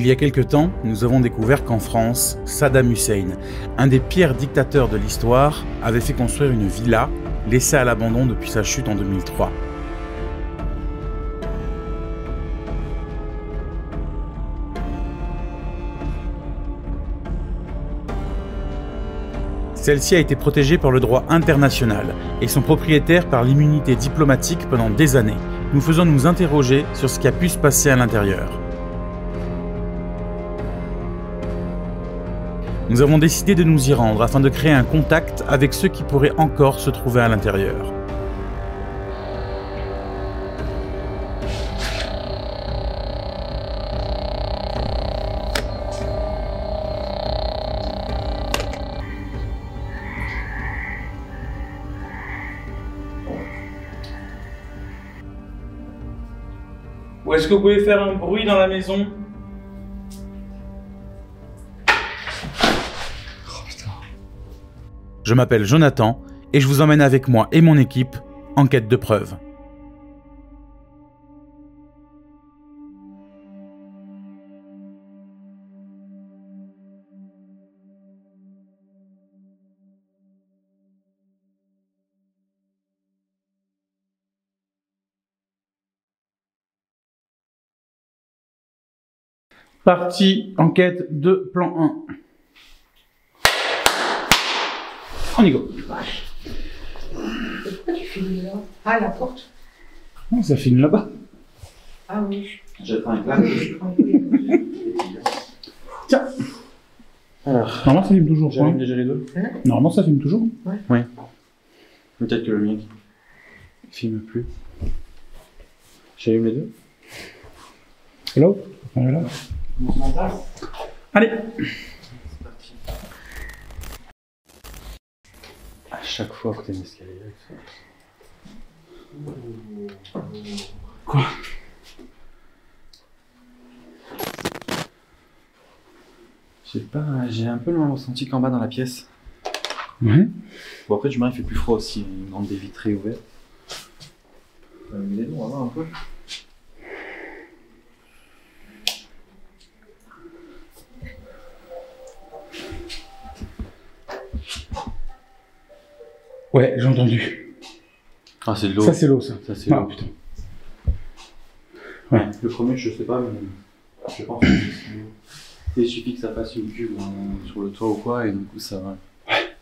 Il y a quelque temps, nous avons découvert qu'en France, Saddam Hussein, un des pires dictateurs de l'histoire, avait fait construire une villa, laissée à l'abandon depuis sa chute en 2003. Celle-ci a été protégée par le droit international et son propriétaire par l'immunité diplomatique pendant des années, nous faisant nous interroger sur ce qui a pu se passer à l'intérieur. Nous avons décidé de nous y rendre afin de créer un contact avec ceux qui pourraient encore se trouver à l'intérieur. Ou est-ce que vous pouvez faire un bruit dans la maison? Oh putain. Je m'appelle Jonathan et je vous emmène avec moi et mon équipe en quête de preuves. Partie enquête 2, plan 1. On y go. Pourquoi tu filmes là? Ah, la porte? Non, ça filme là-bas. Ah oui. J'ai un clap. Tiens. Alors, Normalement, ça filme toujours. j'allume déjà les deux. Normalement, ça filme toujours. Oui. Peut-être que le mien filme plus. J'allume les deux. Hello. Voilà. Allez. C'est parti. À chaque fois que t'as un escalier avec ça. Quoi? Je sais pas, j'ai un peu le même ressenti qu'en bas dans la pièce. Ouais. Bon après du moins il fait plus froid aussi, une grande baie vitrée ouverte. Mais on va voir un peu. Ouais, j'ai entendu. Ah c'est de l'eau. Ça, c'est l'eau, ça. Ça c'est Ah, l'eau. putain. Ouais. Le premier je sais pas mais je pense que c'est l'eau. Il suffit que ça fasse une cuve sur le toit ou quoi et du coup ça va. Ouais.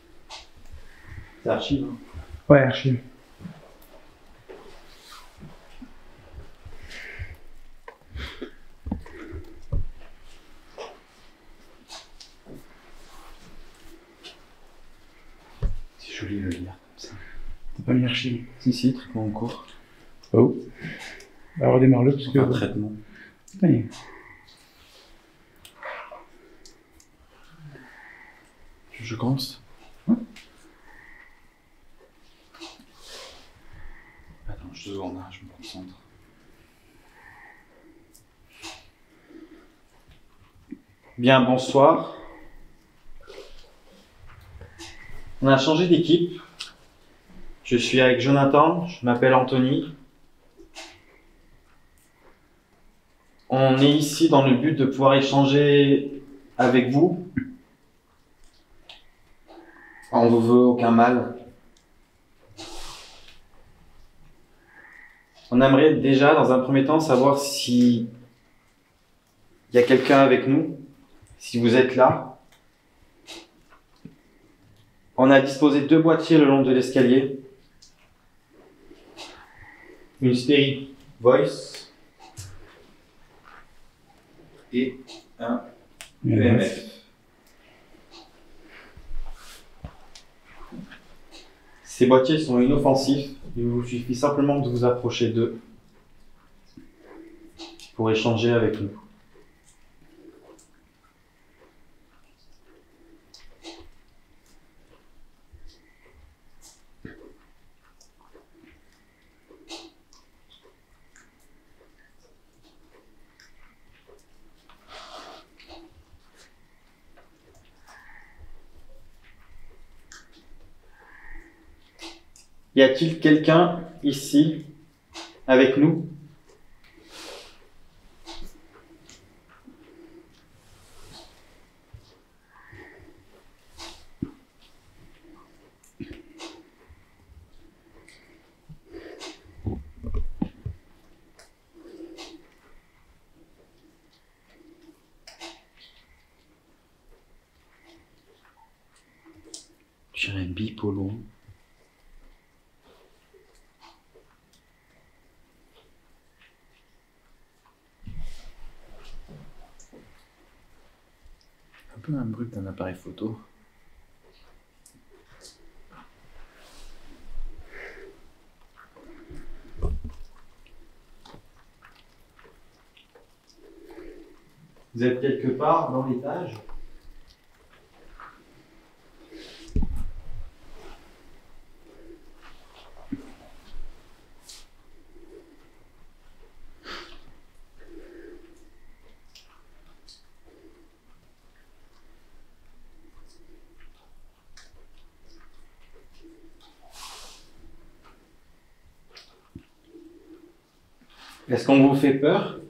C'est archi hein. Ouais, archive. C'est joli le lire comme ça. T'as pas mis archive. Si, traitement en cours. Oh. Bah, redémarre-le parce que. Enfin, traitement. Ouais. Je commence. Ouais. Attends, 2 secondes, hein, je me concentre. Bien, bonsoir. On a changé d'équipe. Je suis avec Jonathan, je m'appelle Anthony. On est ici dans le but de pouvoir échanger avec vous. On ne vous veut aucun mal. On aimerait déjà, dans un premier temps, savoir si il y a quelqu'un avec nous, si vous êtes là. On a disposé 2 boîtiers le long de l'escalier. Une Spirit Voice et un EMF. Ces boîtiers sont inoffensifs, il vous suffit simplement de vous approcher d'eux pour échanger avec nous. Y a-t-il quelqu'un ici avec nous? Je dirais bipolo. Un peu un brut d'un appareil photo. Vous êtes quelque part dans l'étage? Est-ce qu'on vous fait peur?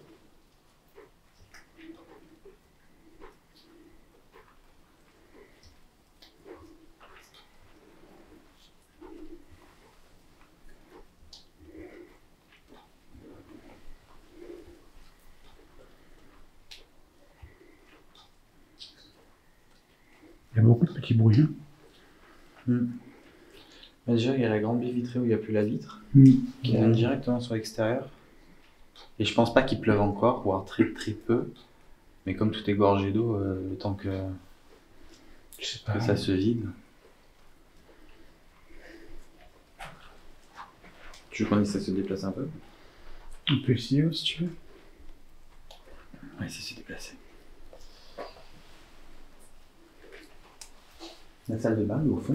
Il y a beaucoup de petits bruits. Bah déjà, il y a la grande baie vitrée où il n'y a plus la vitre, qui donne directement sur l'extérieur. Et je pense pas qu'il pleuve encore, voire très très peu. Mais comme tout est gorgé d'eau, le temps que ça se vide. Tu veux qu'on essaie de se déplacer un peu? On peut essayer si tu veux. On va essayer de se déplacer. La salle de bain est au fond.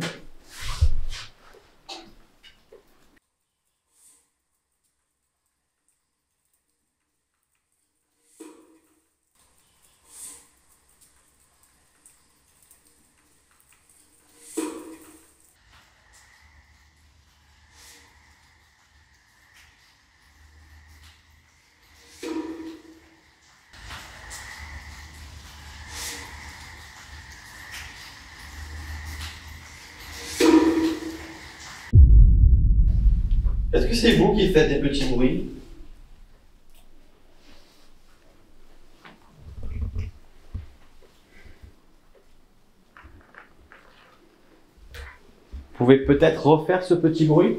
Est-ce que c'est vous qui faites des petits bruits? Vous pouvez peut-être refaire ce petit bruit?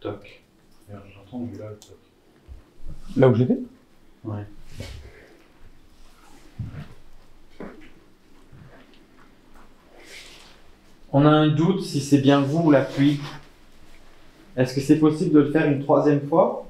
Toc. J'entends du là, toc. Là où j'étais? Ouais. On a un doute si c'est bien vous ou la pluie. Est-ce que c'est possible de le faire une troisième fois?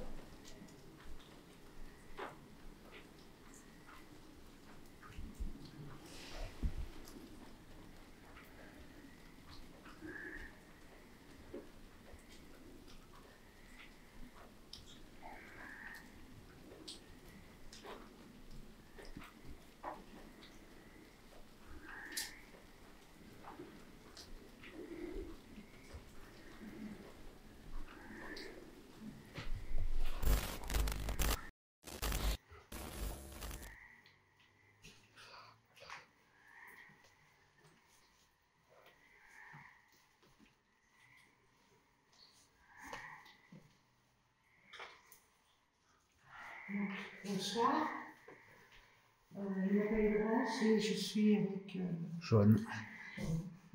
Bonsoir. Je m'appelle Laurence et je suis avec. Joanne.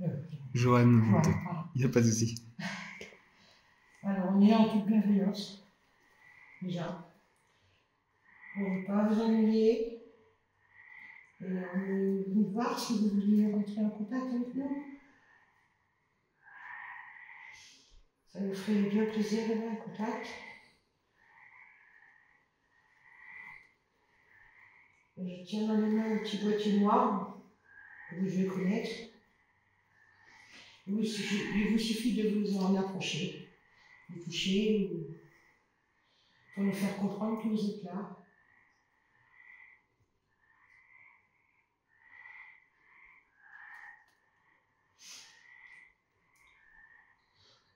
Euh, Joanne, voilà. il n'y a pas de souci. Alors, on est là en toute bienveillance, déjà. On ne veut pas vous ennuyer. Et on est venu voir si vous vouliez rentrer en contact avec nous. Ça nous ferait bien plaisir d'avoir un contact. Je tiens dans les mains un petit boîtier noir que vous devez connaître. Il vous suffit de vous en approcher, de toucher, pour nous faire comprendre que vous êtes là.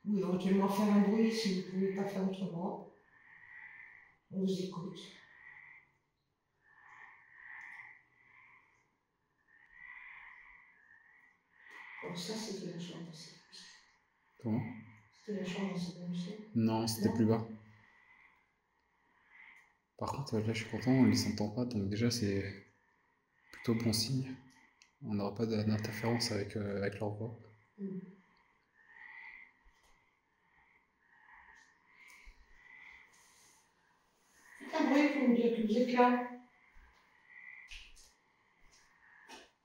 Ou éventuellement faire un bruit si vous ne pouvez pas faire autrement. On vous écoute. Bon, ça, c'était la chambre d'enseignant. Comment? C'était la chambre d'enseignant. Non, c'était Non. plus bas. Par contre, là, je suis content, on ne les entend pas, donc déjà, c'est plutôt bon signe. On n'aura pas d'interférence avec leur voix. Faites un bruit pour me dire que vous êtes là.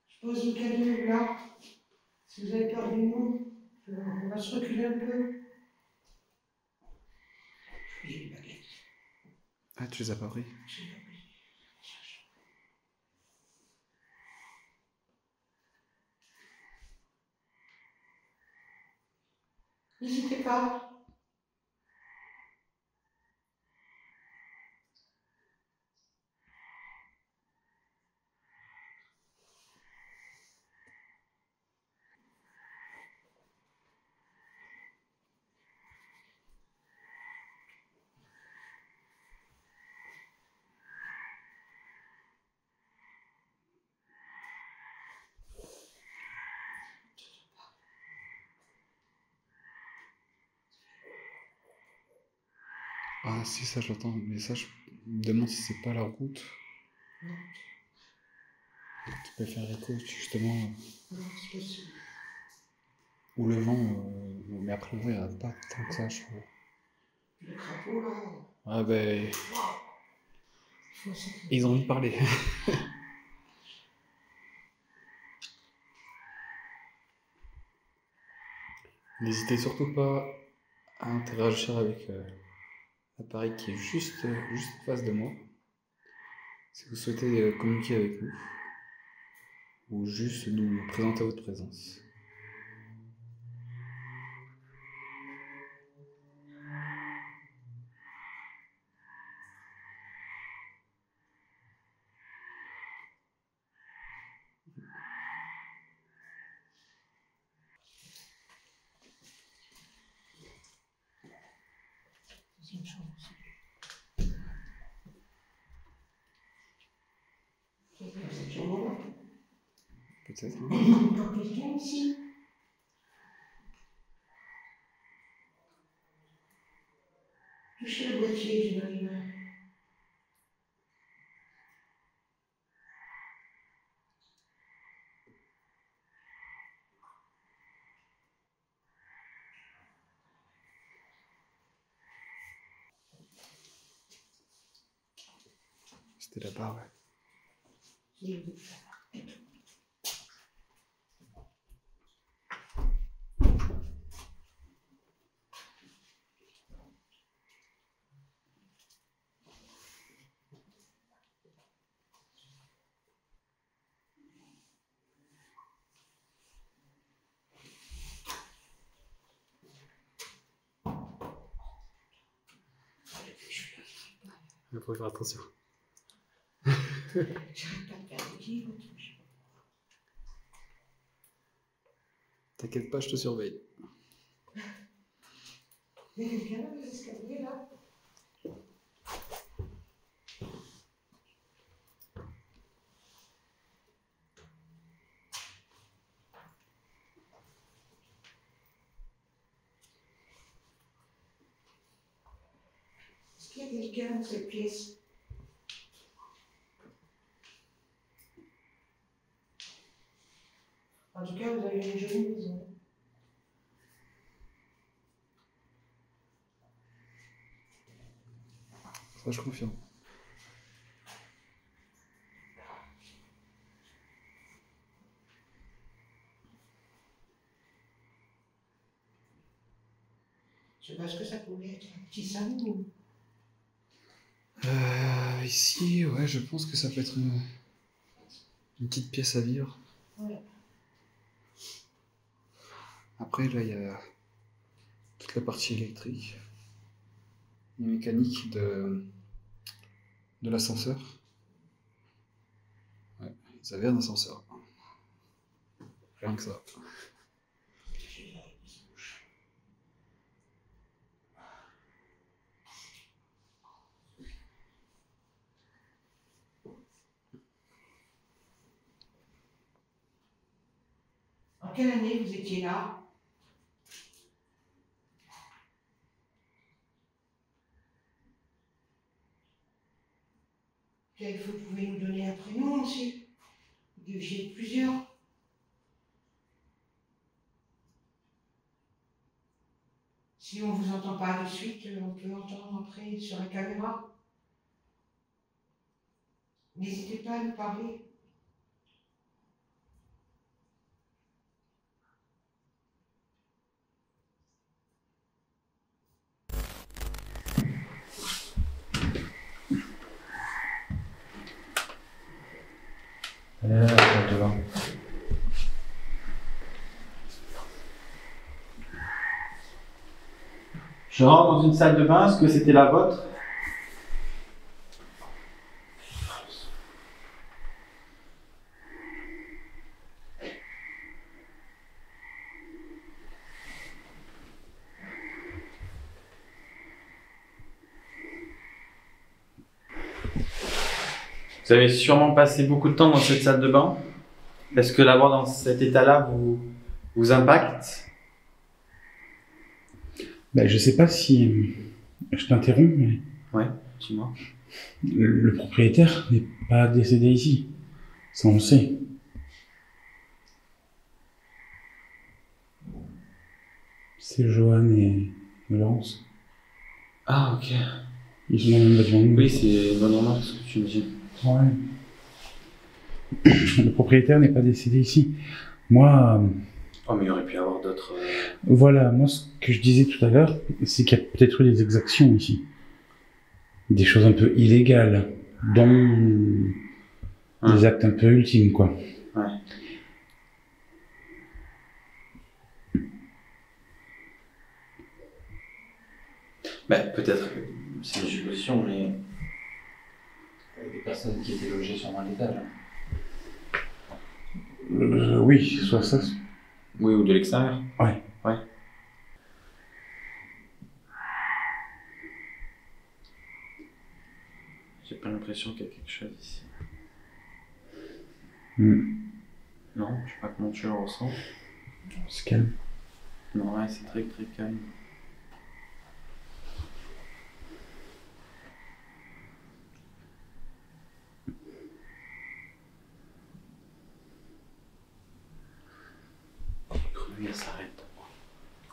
Je pose le cadeau là. Si vous avez peur du nom, on va se reculer un peu. J'ai les baguettes. Ah, tu les as pas pris? J'ai pas pris. N'hésitez pas. Ah si, ça j'entends, mais ça je me demande si c'est pas la route. Non, Tu peux faire écho justement, non, c'est possible. ou le vent, mais après le vent il n'y en a pas tant que ça je trouve. Le crapaud là. Ah ben, Faut ça. ils ont envie de parler. N'hésitez surtout pas à interagir avec l'appareil qui est juste en face de moi. Si vous souhaitez communiquer avec nous, ou juste nous présenter votre présence. C'est une chance. C'est chez moi. Peut-être. Encore quelqu'un ici? Touchez le boîtier, j'ai mal. C'était là-bas, ouais. Il faut faire attention. J'arrête pas de faire des livres. T'inquiète pas, je te surveille. Il y a quelqu'un dans les escaliers là? Est-ce qu'il y a quelqu'un dans cette pièce? En tout cas, vous avez une jolie maison. Ça, je confirme. Je sais pas ce que ça pouvait être. Un petit salon. Ici, ouais, je pense que ça peut être une petite pièce à vivre. Ouais. Après, là, il y a toute la partie électrique, une mécanique de l'ascenseur. Ouais, ils avaient un ascenseur. Rien que ça. En quelle année vous étiez là? Vous pouvez nous donner un prénom aussi. deviennent plusieurs. Si on ne vous entend pas de suite, on peut entendre après sur la caméra. N'hésitez pas à nous parler. Je rentre dans une salle de bain, est-ce que c'était la vôtre? Vous avez sûrement passé beaucoup de temps dans cette salle de bain. Est-ce que l'avoir dans cet état-là vous impacte? Ben, je sais pas si je t'interromps, mais Ouais, dis-moi. le propriétaire n'est pas décédé ici. Ça, on le sait. C'est Johan et Laurence. Ah, ok. Ils sont dans le même bâtiment. Oui, c'est une bonne remarque ce que tu me dis. Ouais. Le propriétaire n'est pas décédé ici. Moi, Oh, mais il aurait pu y avoir d'autres... voilà, moi ce que je disais tout à l'heure, c'est qu'il y a peut-être eu des exactions ici. Des choses un peu illégales, dont des actes un peu ultimes, quoi. Ouais. Ben, peut-être, c'est une supposition, mais il y a des personnes qui étaient logées sur un étage. Oui, soit ça. Oui, ou de l'extérieur. Ouais. Ouais. J'ai pas l'impression qu'il y a quelque chose ici. Non, je sais pas comment tu le ressens. C'est calme. Non, ouais, c'est très très calme. Lui, elle s'arrête.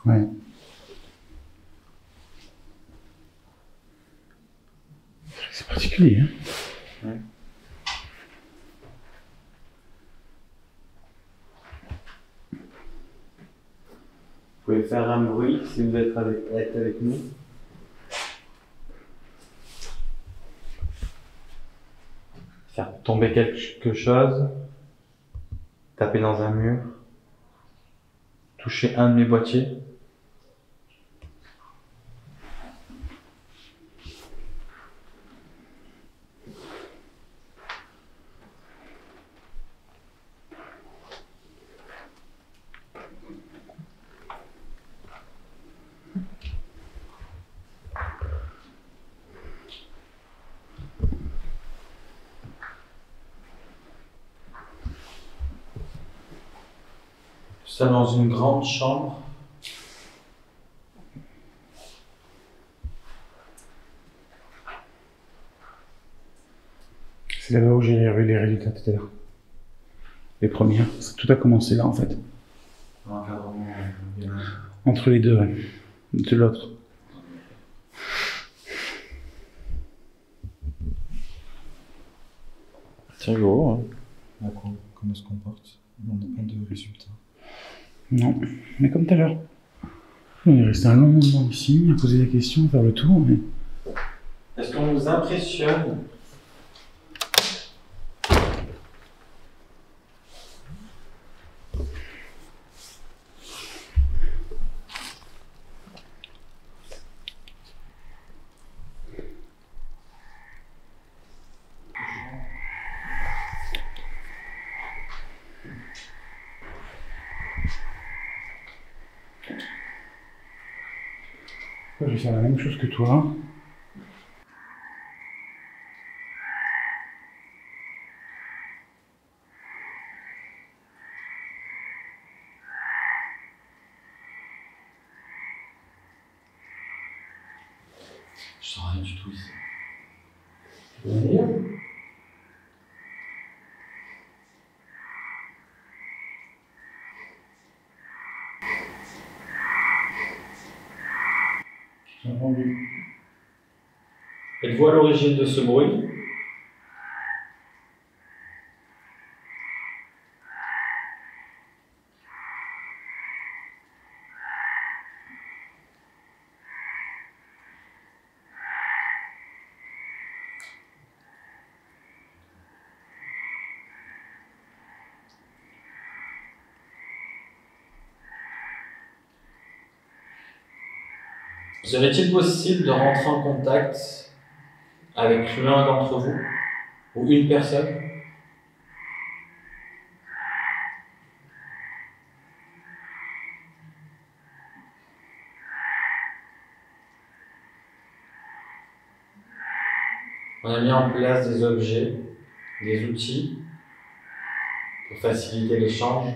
Ouais. C'est particulier, hein. Ouais. Vous pouvez faire un bruit si vous êtes avec nous. Faire tomber quelque chose. Taper dans un mur. Toucher un de mes boîtiers. Tout ça dans une grande chambre. C'est là-bas où j'ai eu les résultats tout à l'heure. Les premières. Tout a commencé là, en fait. Entre les deux, ouais. De l'autre. C'est rigolo, hein. D'accord, comment on se comporte? On n'a pas de résultats. Non, mais comme tout à l'heure. On est resté un long moment ici, à poser des questions, à faire le tour, mais... Est-ce qu'on vous impressionne? Je vais faire la même chose que toi. Je sens rien du tout ici. Entendu. Êtes-vous à l'origine de ce bruit? Serait-il possible de rentrer en contact avec l'un d'entre vous ou une personne? On a mis en place des objets, des outils pour faciliter l'échange.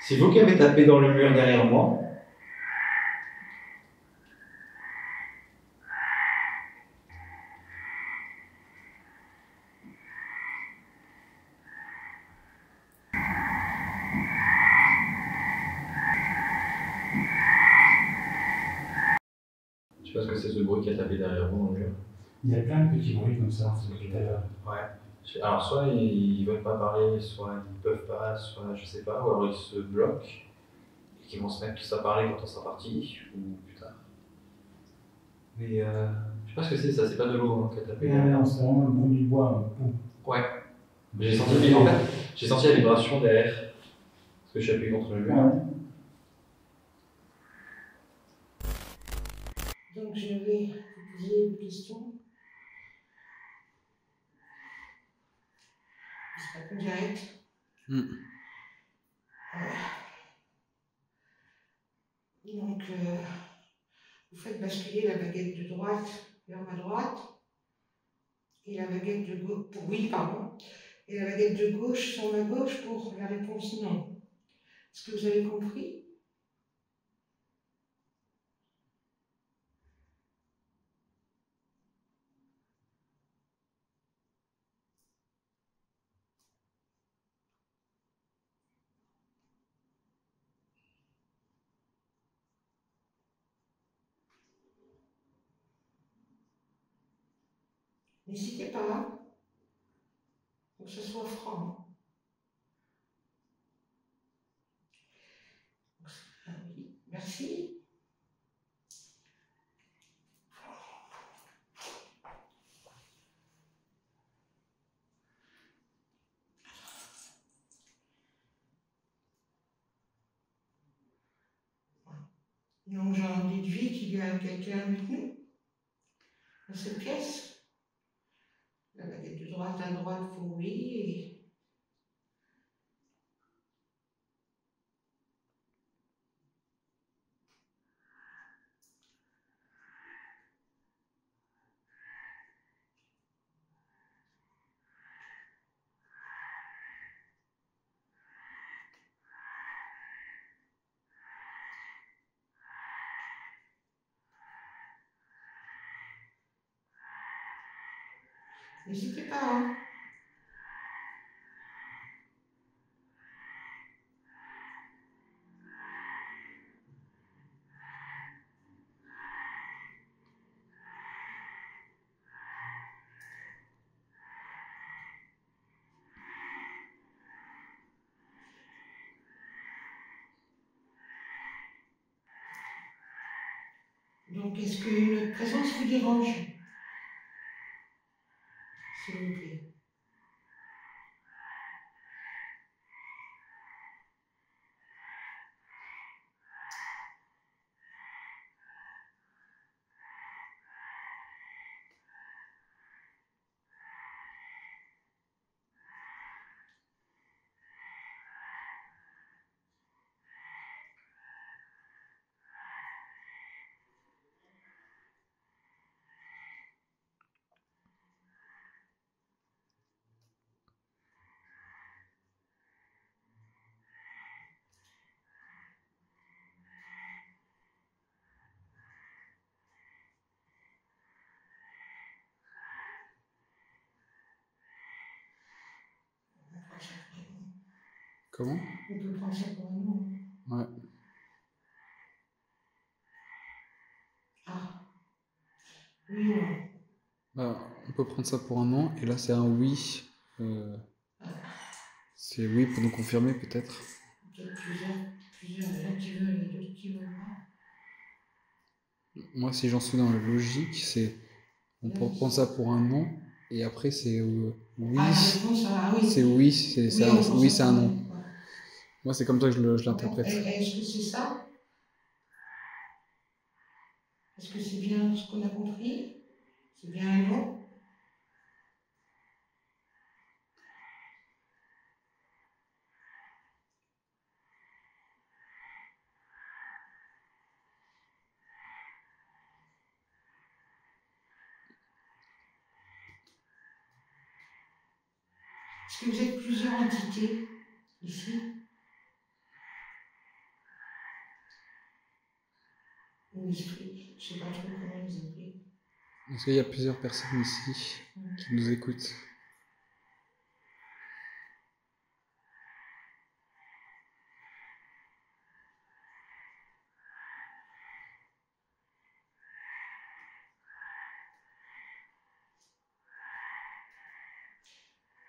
C'est vous qui avez tapé dans le mur derrière moi. Je sais pas ce que c'est ce bruit qui a tapé derrière vous dans le mur. Il y a plein de petits bruits comme ça, depuis tout à l'heure. Ouais. Alors soit ils veulent pas parler, soit ils peuvent pas, soit je sais pas, ou alors ils se bloquent et qu'ils vont se mettre tous à parler quand on sera parti, ou plus tard. Mais je sais pas ce que c'est ça, c'est pas de l'eau qui a tapé. Non, c'est vraiment le bruit du bois. Ouais. J'ai senti, en fait, j'ai senti la vibration derrière, parce que je suis appuyé contre le mur. Ouais. Donc je vais vous poser une question. Je réponds direct. Donc vous faites basculer la baguette de droite vers ma droite et la baguette de gauche pour oui, pardon, et la baguette de gauche sur ma gauche pour la réponse non. Est-ce que vous avez compris? N'hésitez pas, pour que ce soit franc. Ah oui, merci. Donc j'en déduis qu'il y a quelqu'un avec nous dans cette pièce. La baguette de droite à droite pour oui et n'hésitez pas. Hein. Donc est-ce que notre présence vous dérange? S'il vous plaît. Comment? On peut prendre ça pour un nom. Ouais. Ah, oui, non. Bah, on peut prendre ça pour un non, et là c'est un oui. C'est oui pour nous confirmer peut-être. Peut-être plusieurs, il y en a qui veulent et d'autres qui veulent pas. Moi, si j'en suis dans la logique, c'est on peut prendre ça pour un non, et après c'est oui. Ah, la réponse, ah oui. C'est oui, c'est ça. Oui, c'est un non. Ouais. Moi, c'est comme ça que je l'interprète. Est-ce que c'est ça? Est-ce que c'est bien ce qu'on a compris? C'est bien un non? Est-ce que vous êtes plusieurs entités ici? Ou esprit? Je ne sais pas trop comment les appeler. Est-ce qu'il y a plusieurs personnes ici qui nous écoutent?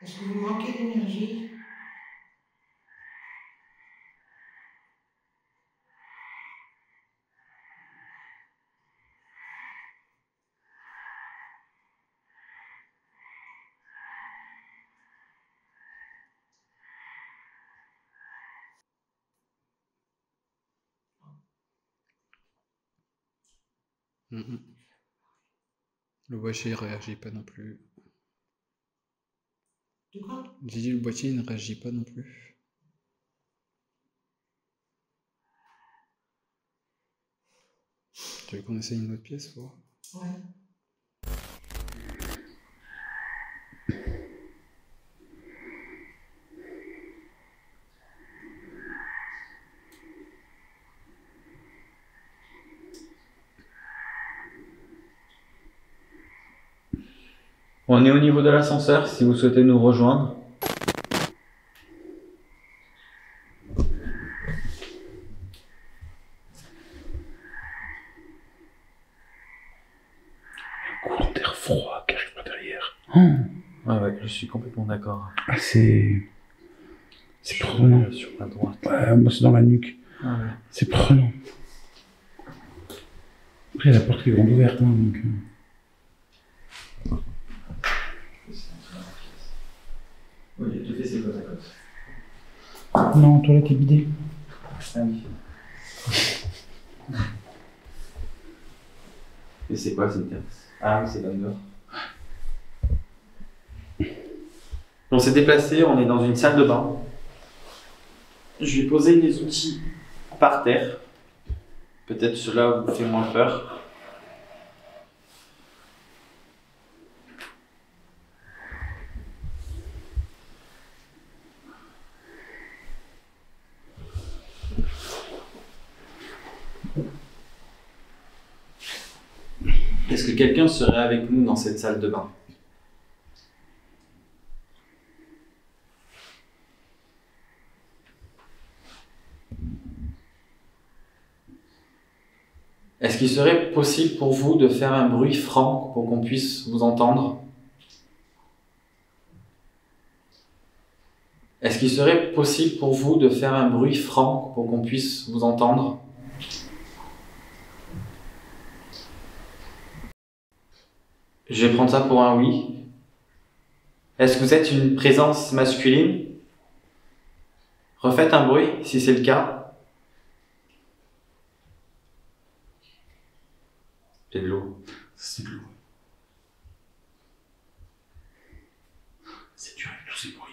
Est-ce que vous manquez d'énergie? Le boîtier ne réagit pas non plus. De quoi? J'ai dit le boîtier ne réagit pas non plus. Tu veux qu'on essaye une autre pièce pour voir? Ouais. On est au niveau de l'ascenseur si vous souhaitez nous rejoindre. Un courant d'air froid qui arrive par derrière. Ouais, je suis complètement d'accord. Ah, c'est prenant. Sur la droite. Ouais, moi c'est dans la nuque. Ah ouais. C'est prenant. Après, la porte qui est grande ouverte, hein, donc. Oui, il y a deux WC côte à côte. Non, toilette est bidée. Ah oui. Et c'est quoi cette terrasse? Ah oui, c'est là dehors. On s'est déplacé, on est dans une salle de bain. Je vais poser les outils par terre. Peut-être cela vous fait moins peur. Est-ce que quelqu'un serait avec nous dans cette salle de bain? Est-ce qu'il serait possible pour vous de faire un bruit franc pour qu'on puisse vous entendre? Est-ce qu'il serait possible pour vous de faire un bruit franc pour qu'on puisse vous entendre? Je vais prendre ça pour un oui. Est-ce que vous êtes une présence masculine? Refaites un bruit si c'est le cas. C'est de l'eau. C'est de l'eau. C'est dur avec tous ces bruits.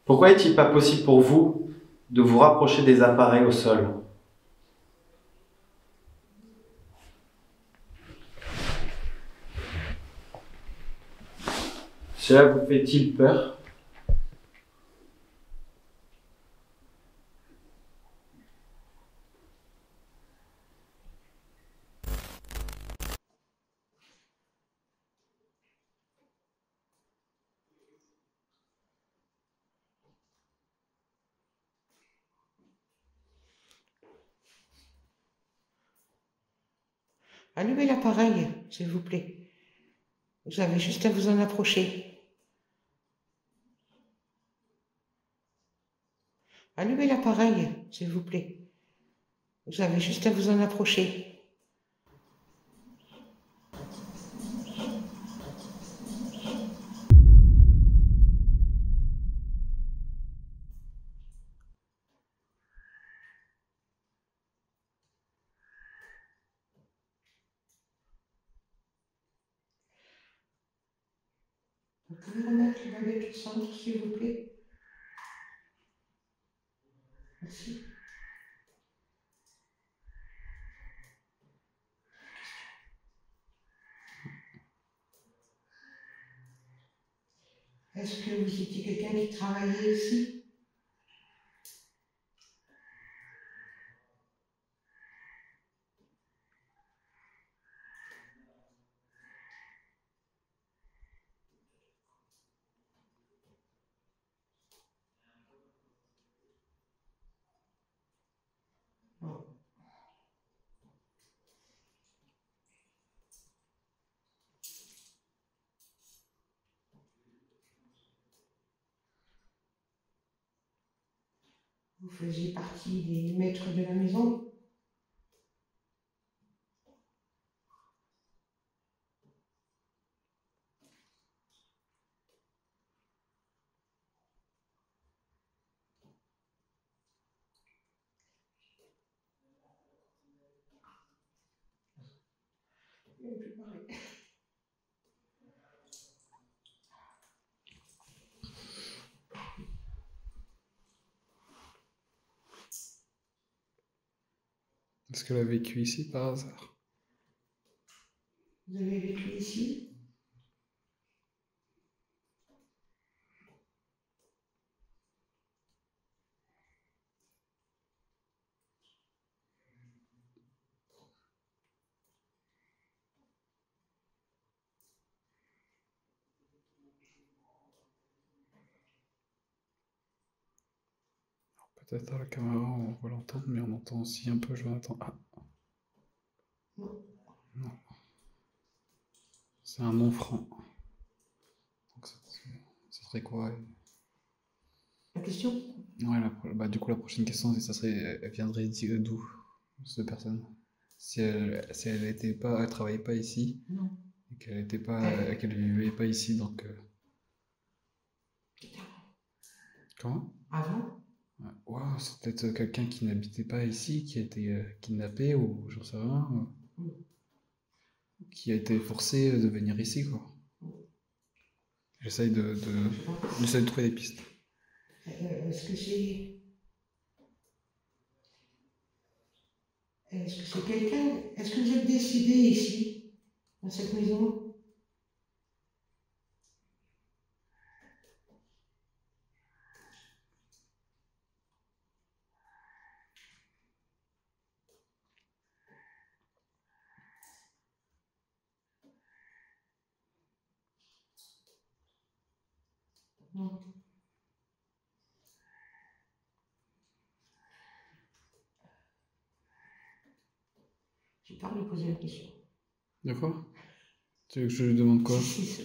Pourquoi est-il pas possible pour vous de vous rapprocher des appareils au sol? Cela vous fait-il peur? Allumez l'appareil, s'il vous plaît. Vous avez juste à vous en approcher. Allumez l'appareil, s'il vous plaît. Vous avez juste à vous en approcher. Vous pouvez remettre le balai au centre, s'il vous plaît. Merci. Est-ce que vous étiez quelqu'un qui travaillait ici? Non. Vous faisiez partie des maîtres de la maison? Est-ce qu'elle a vécu ici par hasard? Vous avez vécu ici? Peut-être à la caméra on va l'entendre, mais on entend aussi un peu Jonathan. Ah. Non. Non. C'est un non franc. Donc ça serait quoi? La question? Ouais, bah, du coup la prochaine question, elle viendrait d'où, cette personne? Si elle était pas, elle travaillait pas ici, Non. et qu'elle vivait pas ici, donc. Comment? Avant? Ouais. Ouah, c'est peut-être quelqu'un qui n'habitait pas ici, qui a été kidnappé, ou j'en sais rien, qui a été forcé de venir ici, quoi. J'essaye j'essaye de trouver des pistes. Est-ce que c'est... Est-ce que c'est quelqu'un... Est-ce que vous êtes décédé ici, dans cette maison? Non. J'ai pas lui poser la question. D'accord? Tu veux que je lui demande quoi? Si.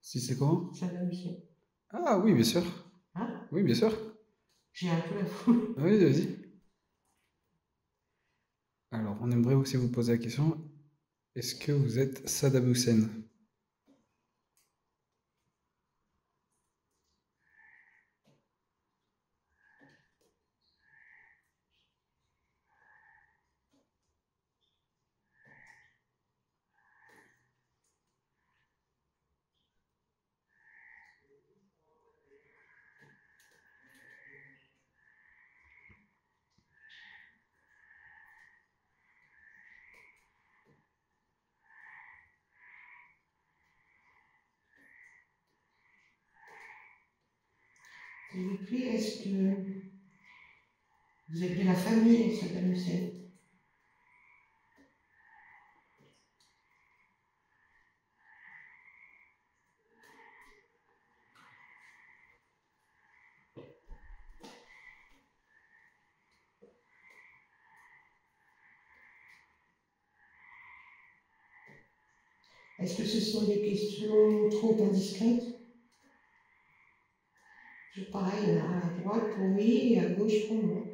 Si c'est comment? Saddam Hussein. Ah oui, bien sûr. Hein? Oui, bien sûr. J'ai un peu la foule. Oui, vas-y. Alors, on aimerait aussi vous poser la question, est-ce que vous êtes Saddam Hussein? Et puis, est-ce que vous êtes de la famille Saddam Hussein? Est-ce que ce sont des questions trop indiscrètes? Pareil, à droite pour oui et à gauche pour non.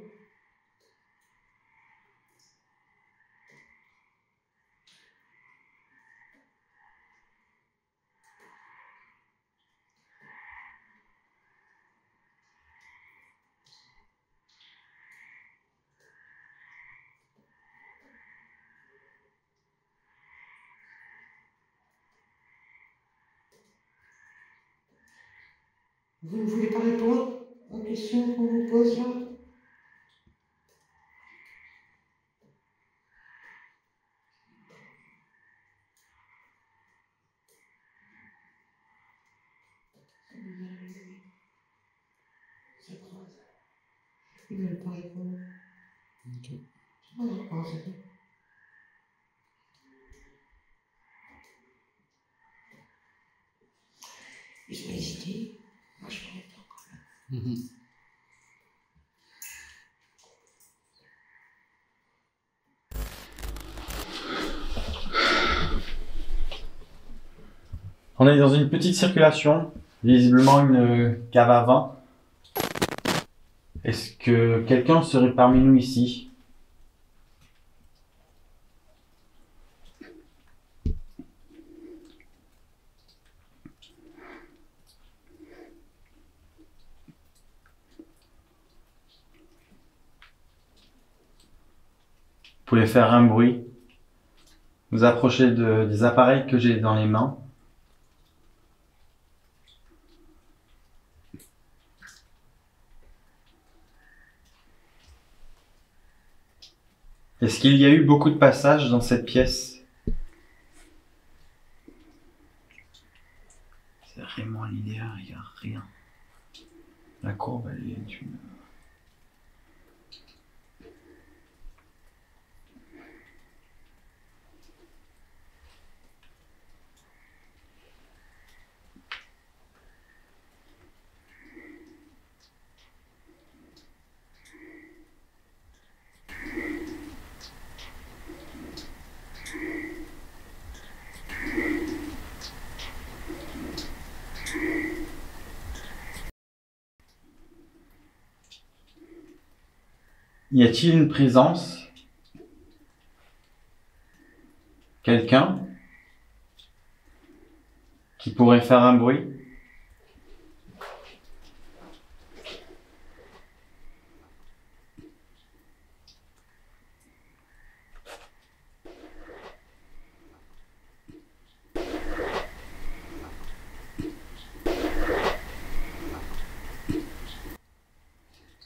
Vous ne voulez pas répondre aux questions qu'on vous pose là? Ça croise. Ils ne veulent pas répondre. Ok. Voilà, comment ça fait? Ils ont hésité. Moi, je ne pas quand même. On est dans une petite circulation, visiblement une cave à vin. Est-ce que quelqu'un serait parmi nous ici? Vous pouvez faire un bruit. Vous approchez des appareils que j'ai dans les mains. Est-ce qu'il y a eu beaucoup de passages dans cette pièce? C'est vraiment linéaire, il n'y a rien. La courbe, elle est une... Y a-t-il une présence? Quelqu'un qui pourrait faire un bruit?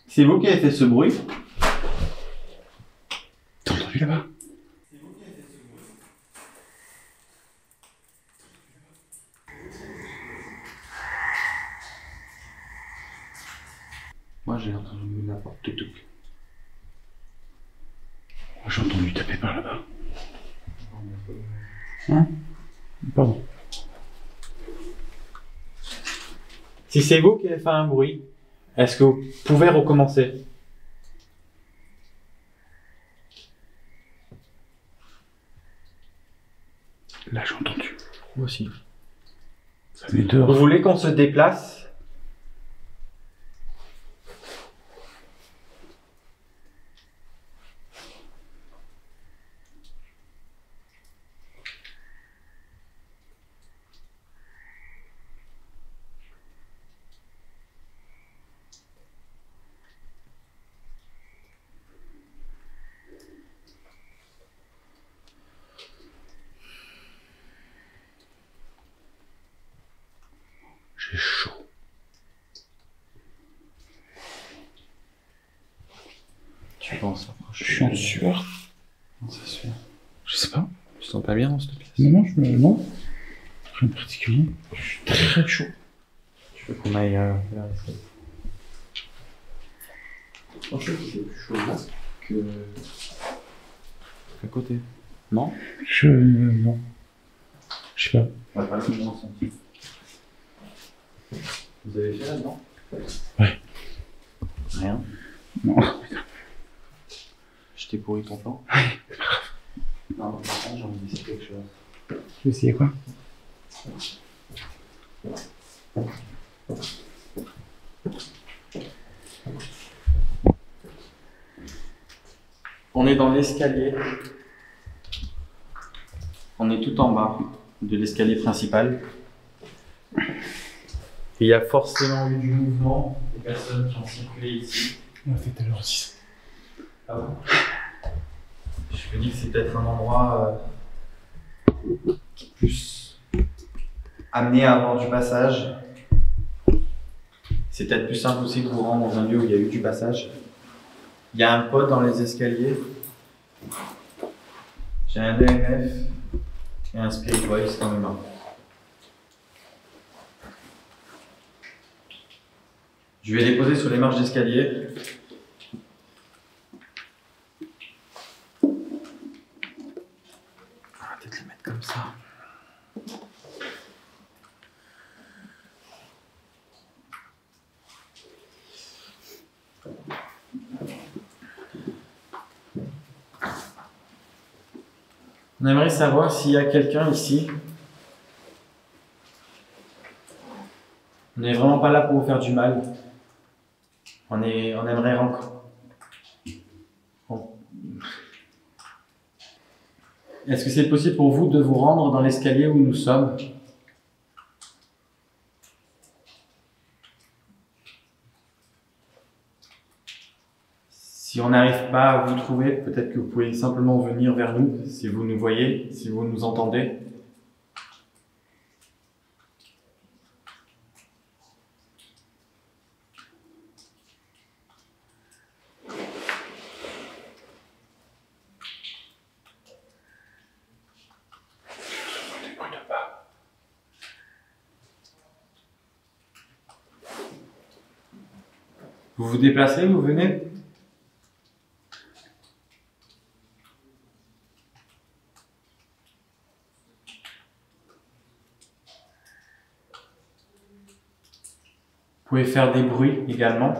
C'est vous qui avez fait ce bruit? T'as entendu là-bas? Moi j'ai entendu la porte tout. J'ai entendu taper par là-bas. Hein? Pardon. Si c'est vous qui avez fait un bruit, est-ce que vous pouvez recommencer? Là, j'ai entendu. Moi aussi. Ça venait Vous dehors. voulez qu'on se déplace? J'ai chaud. Tu penses? Je suis en sueur. Non, c'est sûr. Je sais pas. Tu te sens pas bien dans cette pièce? Non, non. Rien de particulier. Je suis très chaud. Je veux qu'on aille vers les salles. Franchement, c'est plus chaud là qu'à côté. Non? Non. Je sais pas. On va pas le même ressenti. Vous avez fait là-dedans? Ouais. Rien. Non. Je t'ai pourri ton plan? Ouais, c'est pas grave. Non, par contre, j'ai envie d'essayer quelque chose. Tu veux essayer quoi? On est dans l'escalier. On est tout en bas de l'escalier principal. Et il y a forcément eu du mouvement, des personnes qui ont circulé ici. On l'a fait tout à l'heure aussi. Ah bon? Je me dis que c'est peut-être un endroit qui est plus amené à avoir du passage. C'est peut-être plus simple aussi de vous rendre dans un lieu où il y a eu du passage. Il y a un pod dans les escaliers. J'ai un DNF et un Spirit Voice dans mes mains. Je vais les poser sur les marches d'escalier. On va peut-être les mettre comme ça. On aimerait savoir s'il y a quelqu'un ici. On n'est vraiment pas là pour vous faire du mal. On aimerait encore. Bon. Est-ce que c'est possible pour vous de vous rendre dans l'escalier où nous sommes? Si on n'arrive pas à vous trouver, peut-être que vous pouvez simplement venir vers nous, si vous nous voyez, si vous nous entendez. Vous vous déplacez, vous venez? Vous pouvez faire des bruits également.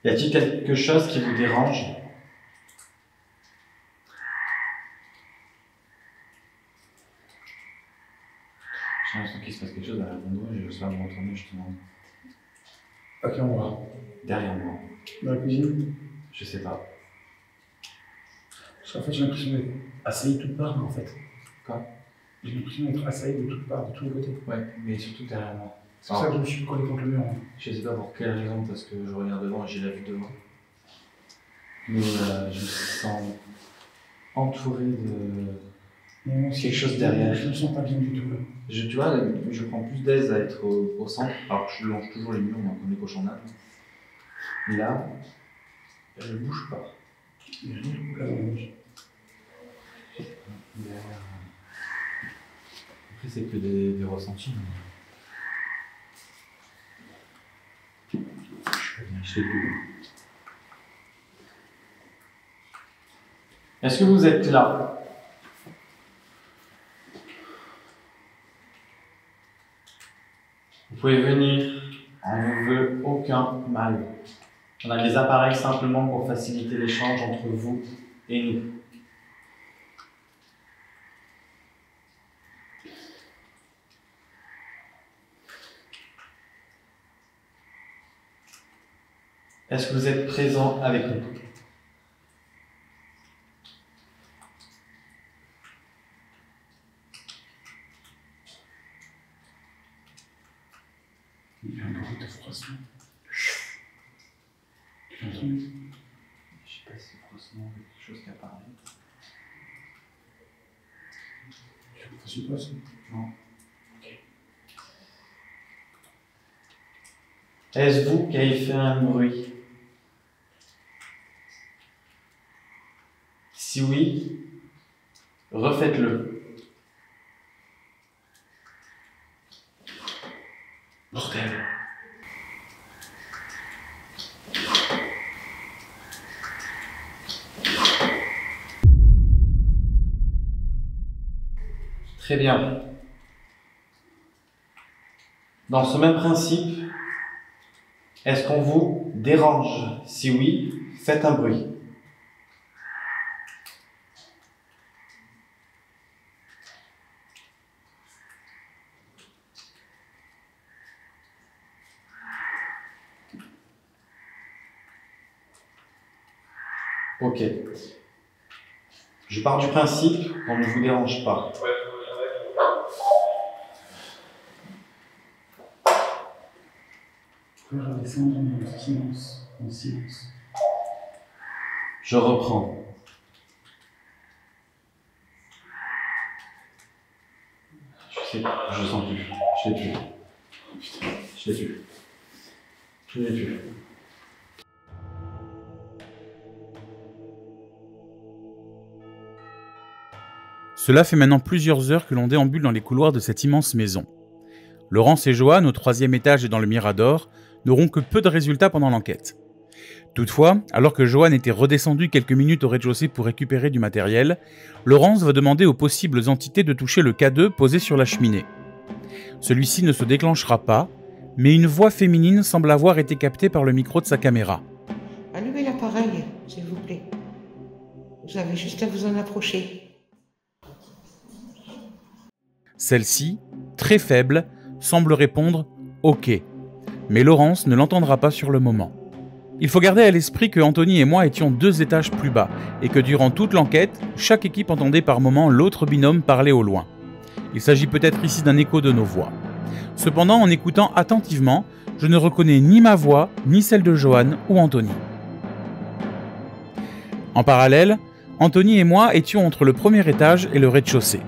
Y a-t-il quelque chose qui vous dérange? J'ai l'impression qu'il se passe quelque chose derrière mon dos et je vais me retourner justement. Ok, on va. Derrière moi. Dans la cuisine? Je sais pas. Parce qu'en fait, j'ai l'impression d'être assailli de toutes parts, en fait. Quoi? J'ai l'impression d'être assailli de toutes parts, de tous les côtés. Ouais, mais surtout derrière moi. C'est pour ça que je me suis collé contre le mur. Je sais pas pour quelle raison, parce que je regarde devant et j'ai la vue devant. Mais je me sens entouré de quelque chose derrière. Je me sens pas bien du tout. Là. Tu vois, je prends plus d'aise à être au centre, alors que je longe toujours les murs, moi, comme les cochons d'Inde. Là, je bouge pas. Il y a rien de cool là dans la neige. Derrière. Après, c'est que des ressentis. Je suis pas bien, je sais plus. Est-ce que vous êtes là? Vous pouvez venir, on ne vous veut aucun mal. On a des appareils simplement pour faciliter l'échange entre vous et nous. Est-ce que vous êtes présent avec nous? Il y a un bruit de froissement. Tu l'as entendu? Je sais pas si c'est froissement ou quelque chose qui a parlé. Je sais pas ça. Non. Ok. Est-ce vous qui avez fait un bruit? Si oui, refaites-le. Bordel. Très bien. Dans ce même principe, est-ce qu'on vous dérange? Si oui, faites un bruit. Ok. Je pars du principe qu'on ne vous dérange pas. Vous pouvez redescendre en silence, en silence. Je reprends. Je sens plus. Je l'ai plus. Putain, je l'ai plus. Je l'ai plus. Cela fait maintenant plusieurs heures que l'on déambule dans les couloirs de cette immense maison. Laurence et Johan, au 3e étage et dans le Mirador, n'auront que peu de résultats pendant l'enquête. Toutefois, alors que Johan était redescendu quelques minutes au rez-de-chaussée pour récupérer du matériel, Laurence va demander aux possibles entités de toucher le K2 posé sur la cheminée. Celui-ci ne se déclenchera pas, mais une voix féminine semble avoir été captée par le micro de sa caméra. Allumez l'appareil, s'il vous plaît. Vous avez juste à vous en approcher. Celle-ci, très faible, semble répondre « OK », mais Laurence ne l'entendra pas sur le moment. Il faut garder à l'esprit que Anthony et moi étions 2 étages plus bas, et que durant toute l'enquête, chaque équipe entendait par moments l'autre binôme parler au loin. Il s'agit peut-être ici d'un écho de nos voix. Cependant, en écoutant attentivement, je ne reconnais ni ma voix, ni celle de Johan ou Anthony. En parallèle, Anthony et moi étions entre le 1er étage et le rez-de-chaussée.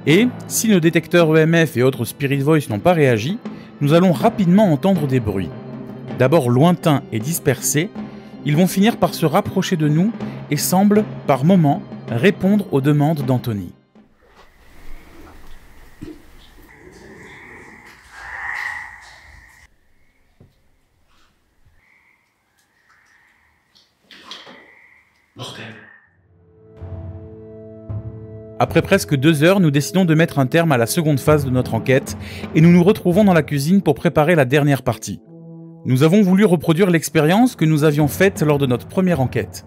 Et, si nos détecteurs EMF et autres Spirit Voice n'ont pas réagi, nous allons rapidement entendre des bruits. D'abord lointains et dispersés, ils vont finir par se rapprocher de nous et semblent, par moments, répondre aux demandes d'Anthony. Bordel. Après presque 2 heures, nous décidons de mettre un terme à la seconde phase de notre enquête et nous nous retrouvons dans la cuisine pour préparer la dernière partie. Nous avons voulu reproduire l'expérience que nous avions faite lors de notre première enquête.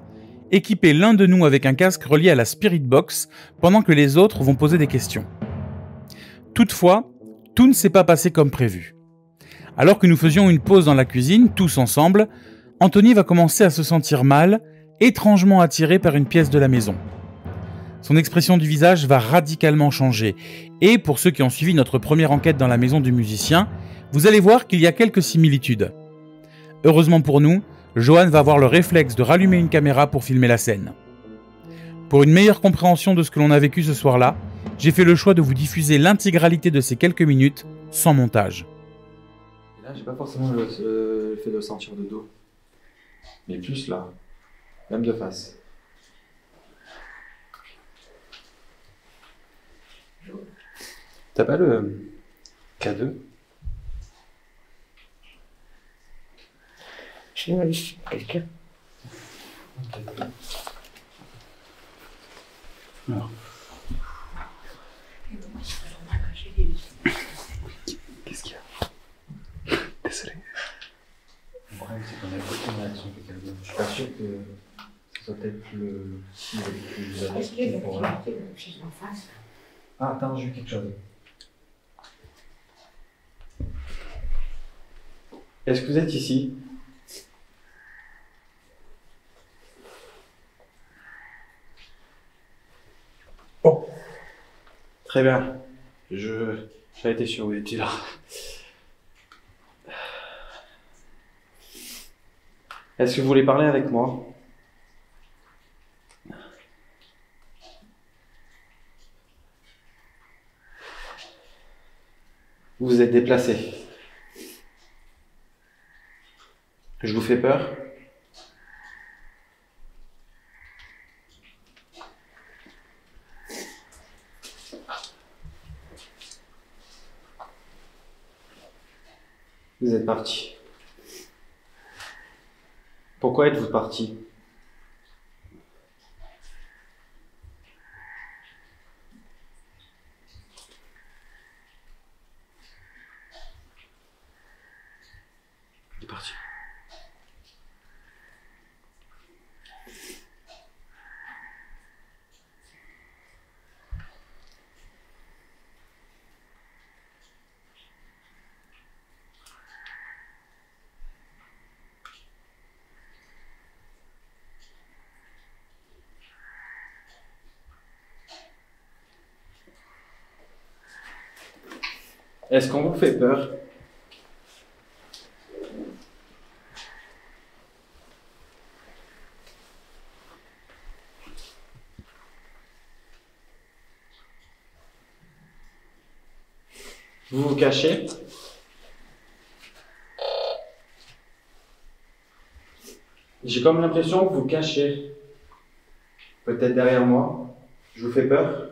Équiper l'un de nous avec un casque relié à la Spirit Box pendant que les autres vont poser des questions. Toutefois, tout ne s'est pas passé comme prévu. Alors que nous faisions une pause dans la cuisine, tous ensemble, Anthony va commencer à se sentir mal, étrangement attiré par une pièce de la maison. Son expression du visage va radicalement changer, et pour ceux qui ont suivi notre première enquête dans la maison du musicien, vous allez voir qu'il y a quelques similitudes. Heureusement pour nous, Johan va avoir le réflexe de rallumer une caméra pour filmer la scène. Pour une meilleure compréhension de ce que l'on a vécu ce soir-là, j'ai fait le choix de vous diffuser l'intégralité de ces quelques minutes sans montage. Et là, j'ai pas forcément le fait de sentir de dos, mais plus là, même de face. T'as pas le K2? Je vais ici, quelqu'un. Alors. Qu'est-ce qu'il y a? Désolé. Le problème, c'est qu'on a beaucoup de réactions avec K2. Je suis pas sûr que ce soit peut-être le style avec plus Est-ce qu'il y a une activité en face? Ah, attends, j'ai vu quelque chose. Est-ce que vous êtes ici? Oh. Très bien. J'ai été sûr, vous étiez là. Est-ce que vous voulez parler avec moi? Vous vous êtes déplacé. Je vous fais peur? parti? Pourquoi êtes-vous parti? Il est parti. Est-ce qu'on vous fait peur? Vous vous cachez? J'ai comme l'impression que vous cachez. Peut-être derrière moi. Je vous fais peur?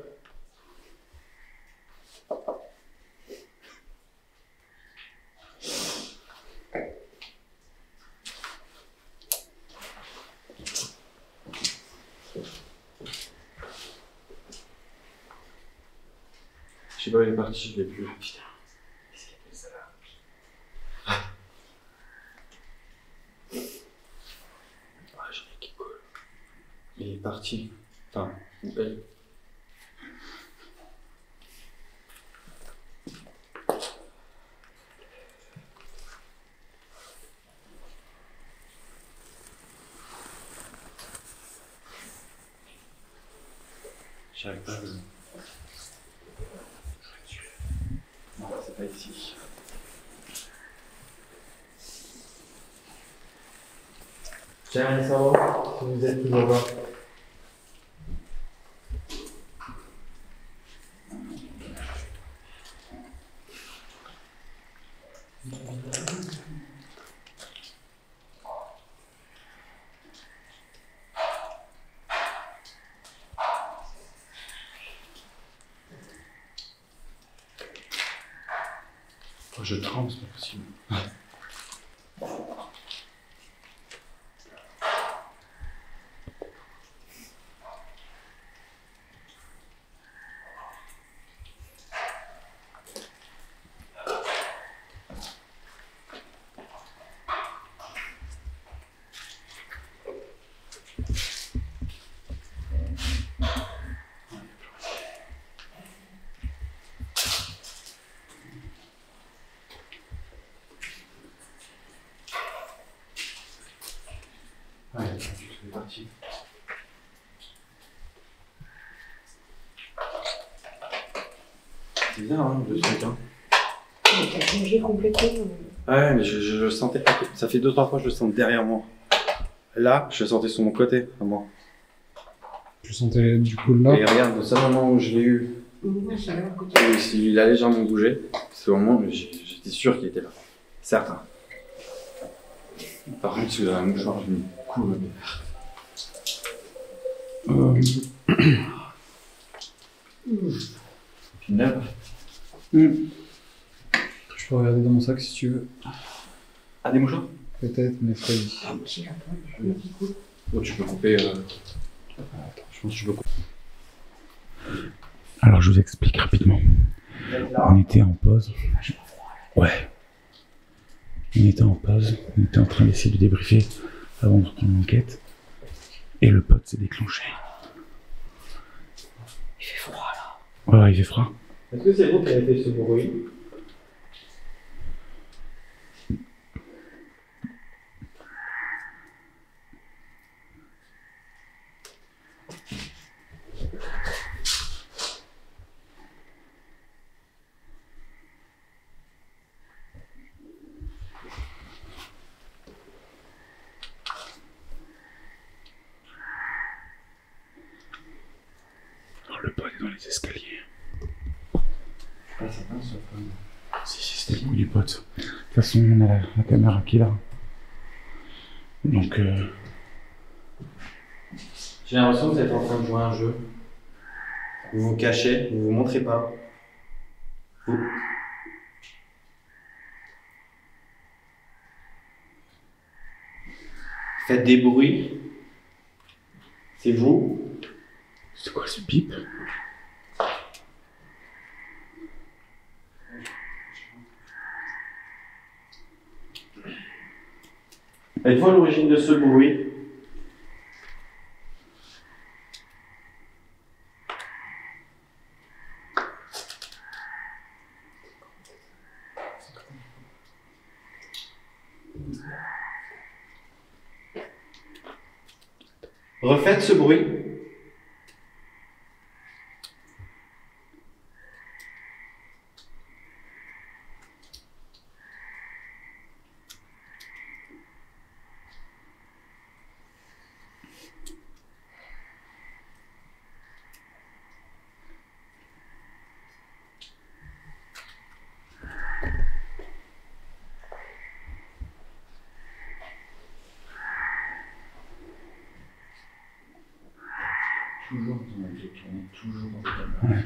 Je sais pas où il est parti, je l'ai plus. Putain. Qu'est-ce qu'il appelle ça là? Ah, j'en ai qui coule. Il est parti. Enfin, elle. J'arrive pas à le... Non, c'est pas ici. J'aimerais savoir si vous êtes toujours là. Oh, je tremble, c'est pas possible. Ouais, c'est parti. C'est bien, hein, le truc, hein. Mais t'as changé complètement. Ouais, mais je le sentais. Ça fait 2-3 fois que je le sens derrière moi. Là, je le sentais sur mon côté, à moi. Je sentais du coup là. Et regarde, le seul moment où je l'ai eu, Moi, c'est là, côté. il a légèrement bougé. C'est au moment où j'étais sûr qu'il était là. Certain. Par contre, c'est un mouchoir, je me coule. Final. Je peux regarder dans mon sac si tu veux. Ah, des mouchoirs? Peut-être, mais Freddy. J'ai la pointe qui coule. Oh, tu peux couper. Attends, je pense que tu peux couper. Alors je vous explique rapidement. On était en pause. Ouais. On était en pause. On était en train d'essayer de débriefer avant de reprendre l'enquête. Et le pote s'est déclenché. Il fait froid là. Ouais, il fait froid. Est-ce que c'est vous qui avez fait ce bruit? Alors le pote est dans les escaliers. Ah, c'est pas ça. Si, c'était le coup du pote. De toute façon, on a la caméra qui est là. Donc, J'ai l'impression que vous êtes en train de jouer à un jeu. Vous vous cachez, vous vous montrez pas. Vous... Faites des bruits. C'est vous. C'est quoi ce pipe? Êtes-vous à l'origine de ce bruit? Refaites ce bruit. Toujours dans la vie, toujours dans le Ouais.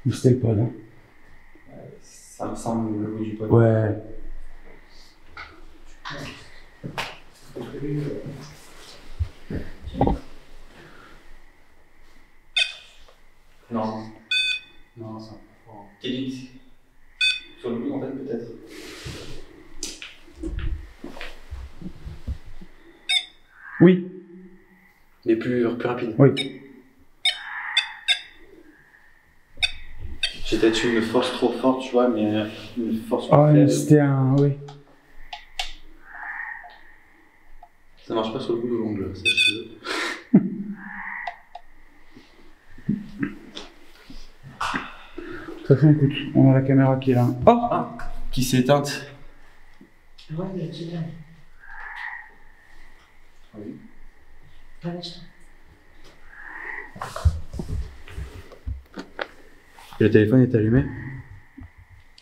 Ou c'était le pod, hein? Ça me semble le bout du pot. Ouais. Non. Non, c'est un peu fort. Kélix. Sur le bout en fait peut-être. Oui. Mais plus rapide. Oui. J'ai peut-être eu une force trop forte, tu vois, mais une force plus Ah, mais faible. c'était un. Oui. Ça marche pas sur le bout de l'ongle, ça je veux. De toute façon, écoute, on a la caméra qui est là. Oh! Ah, qui s'est éteinte. Ouais, mais tu l'as. Oui. Pas l'instant. Et le téléphone est allumé.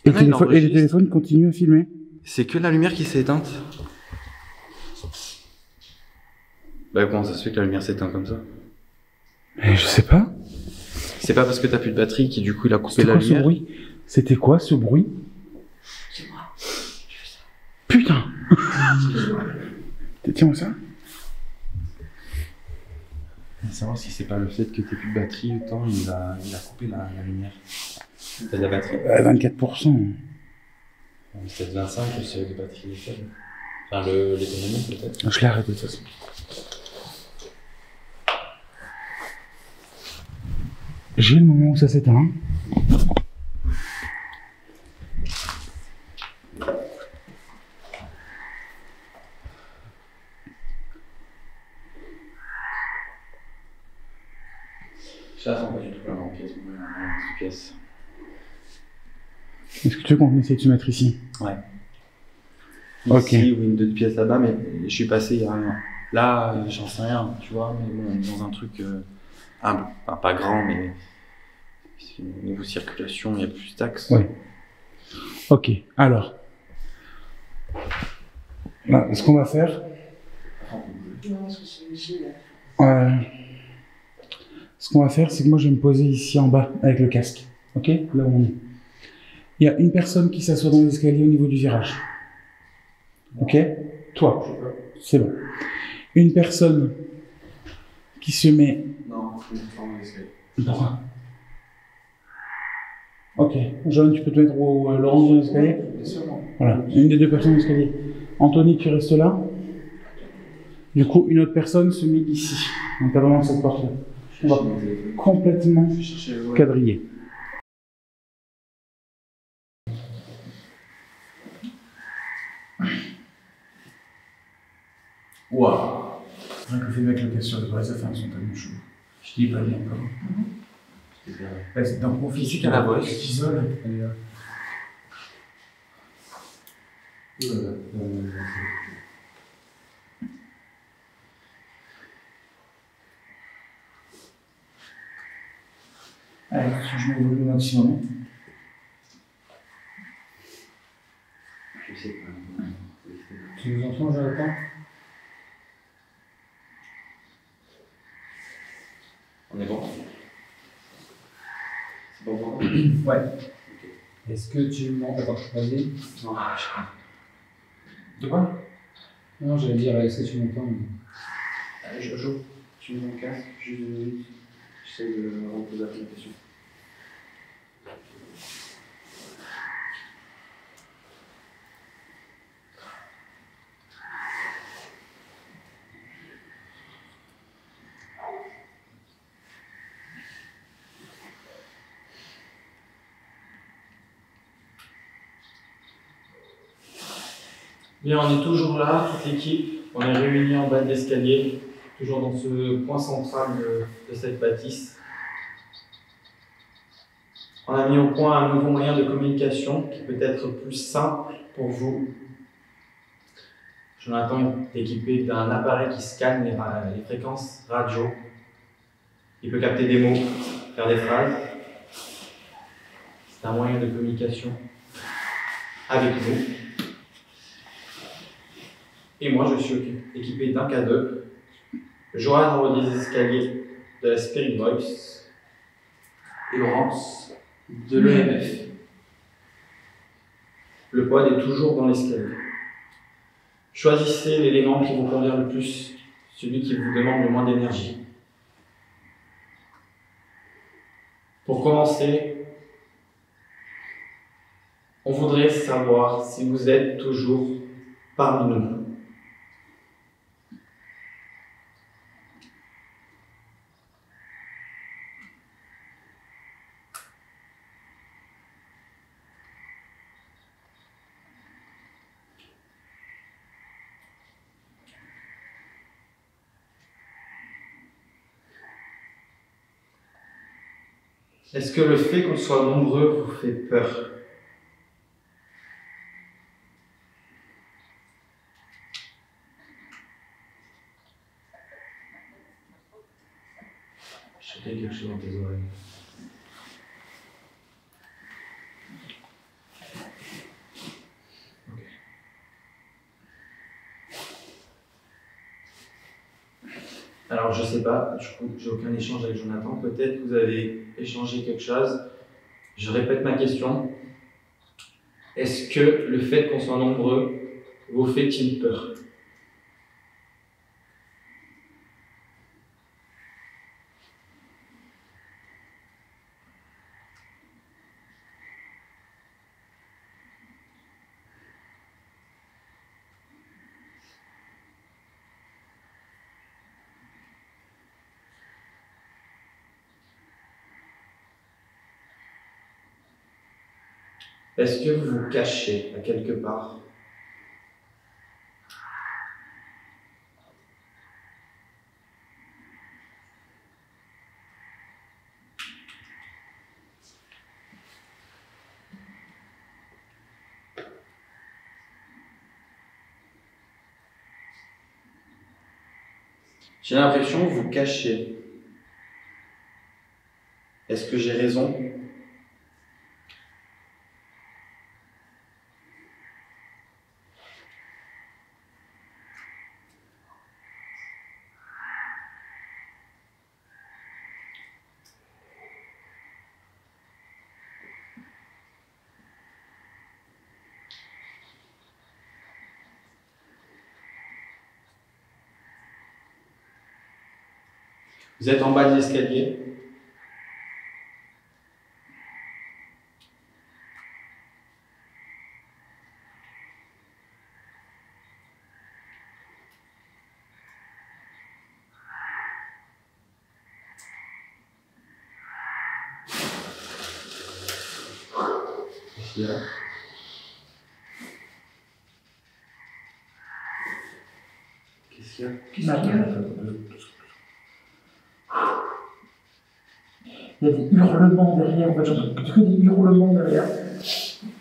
Et, Ah, il et le enregistre. téléphone continue à filmer. C'est que la lumière qui s'est éteinte. Bah comment ça se fait que la lumière s'éteint comme ça? Mais je sais pas. C'est pas parce que t'as plus de batterie qui du coup il a coupé C'était la quoi ce lumière? bruit? C'était quoi ce bruit? C'est moi. Putain! Tiens-moi ça. Je veux savoir si c'est pas le fait que t'aies plus de batterie, autant il a coupé la lumière. T'as de la batterie? 24%. C'est peut-être 25 si de batterie est faible. Enfin l'économie peut-être. Je l'ai arrêté de toute façon. J'ai le moment où ça s'éteint. Je la sens pas du tout là en pièce, en pièce. Est-ce que tu veux qu'on essaye de se mettre ici? Ouais. Ok. Ici ou une deux pièces là-bas, mais je suis passé il y a rien. Là, j'en sais rien, tu vois, mais bon, on est dans un truc humble. Enfin, pas grand, mais au niveau circulation, il y a plus d'axes. Ouais. Ok, alors. Là, ce qu'on va faire. Non, parce que c'est ici, là. Ce qu'on va faire, c'est que moi je vais me poser ici en bas avec le casque. Ok? Là où on est. Il y a une personne qui s'assoit dans l'escalier au niveau du virage. Ok? Toi. C'est bon. Une personne qui se met Non, je vais prendre l'escalier. droit. Ok. John, tu peux te mettre au Laurent dans l'escalier? Bien sûr, non. Voilà. Une des deux personnes dans l'escalier. Anthony, tu restes là. Du coup, une autre personne se met ici. Donc, t'as vraiment cette porte-là. On va complètement quadriller. Waouh! Rien que le fait de mettre le casque sur les oreilles, ça fait un son tellement chaud. Je dis pas bien encore. C'est d'un profil. Ici, t'as la voix. T'isole. Allez, je mets le volume maximum. Je sais pas. Tu nous entends, Jonathan? On est bon? C'est bon pour toi? Ouais. Est-ce que tu m'entends? Attends, vas-y. Non, je sais pas. De quoi? Non, j'allais dire, est-ce que tu m'entends? Jojo, tu mets mon casque, juste 2 minutes. J'essaie de reposer la question. Bien, on est toujours là, toute l'équipe. On est réunis en bas de l'escalier, toujours dans ce point central de cette bâtisse. On a mis au point un nouveau moyen de communication qui peut être plus simple pour vous. Jonathan est équipé d'un appareil qui scanne les fréquences radio. Il peut capter des mots, faire des phrases. C'est un moyen de communication avec vous. Et moi, je suis équipé d'un K2. Johan en haut des escaliers de la Spirit Voice. Et Laurence de l'EMF. Le pod est toujours dans l'escalier. Choisissez l'élément qui vous convient le plus, celui qui vous demande le moins d'énergie. Pour commencer, on voudrait savoir si vous êtes toujours parmi nous. Est-ce que le fait qu'on soit nombreux vous fait peur? Je sais quelque chose dans tes oreilles. Ok. Alors je sais pas, j'ai aucun échange avec Jonathan. Peut-être que vous avez échangé quelque chose. Je répète ma question. Est-ce que le fait qu'on soit nombreux vous fait-il peur? Est-ce que vous vous cachez à quelque part? J'ai l'impression que vous vous cachez. Est-ce que j'ai raison? Vous êtes en bas de l'escalier. Qu'est-ce qu'il y a? Qu'est-ce qu'il y a? Il y a des hurlements derrière, en fait, j'entends que des hurlements derrière.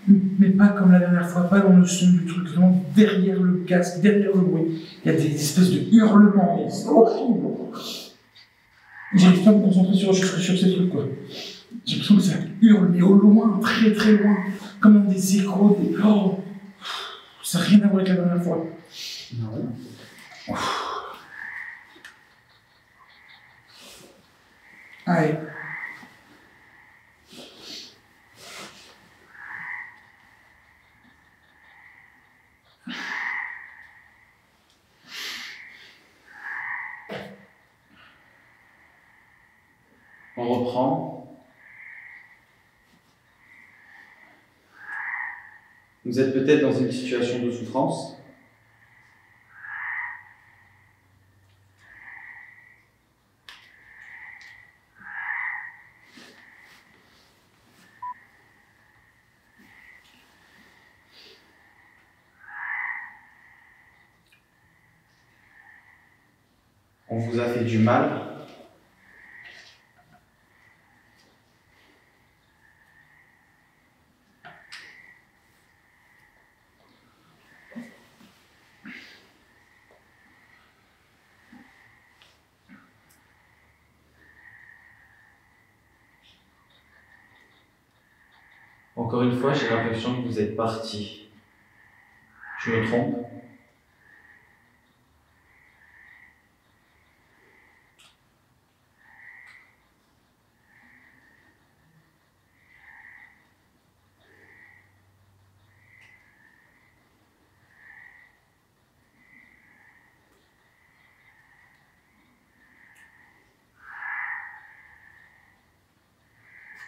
Mais pas comme la dernière fois, pas dans le son du truc, vraiment derrière le casque, derrière le bruit. Il y a des espèces de hurlements, mais c'est horrible. J'arrive pas à me concentrer sur ces trucs, quoi. J'ai l'impression que ça hurle, mais au loin, très très loin, comme dans des échos, des... Oh, ça n'a rien à voir avec la dernière fois. Non. Allez. On reprend. Vous êtes peut-être dans une situation de souffrance. On vous a fait du mal. Encore une fois, j'ai l'impression que vous êtes parti. Je me trompe?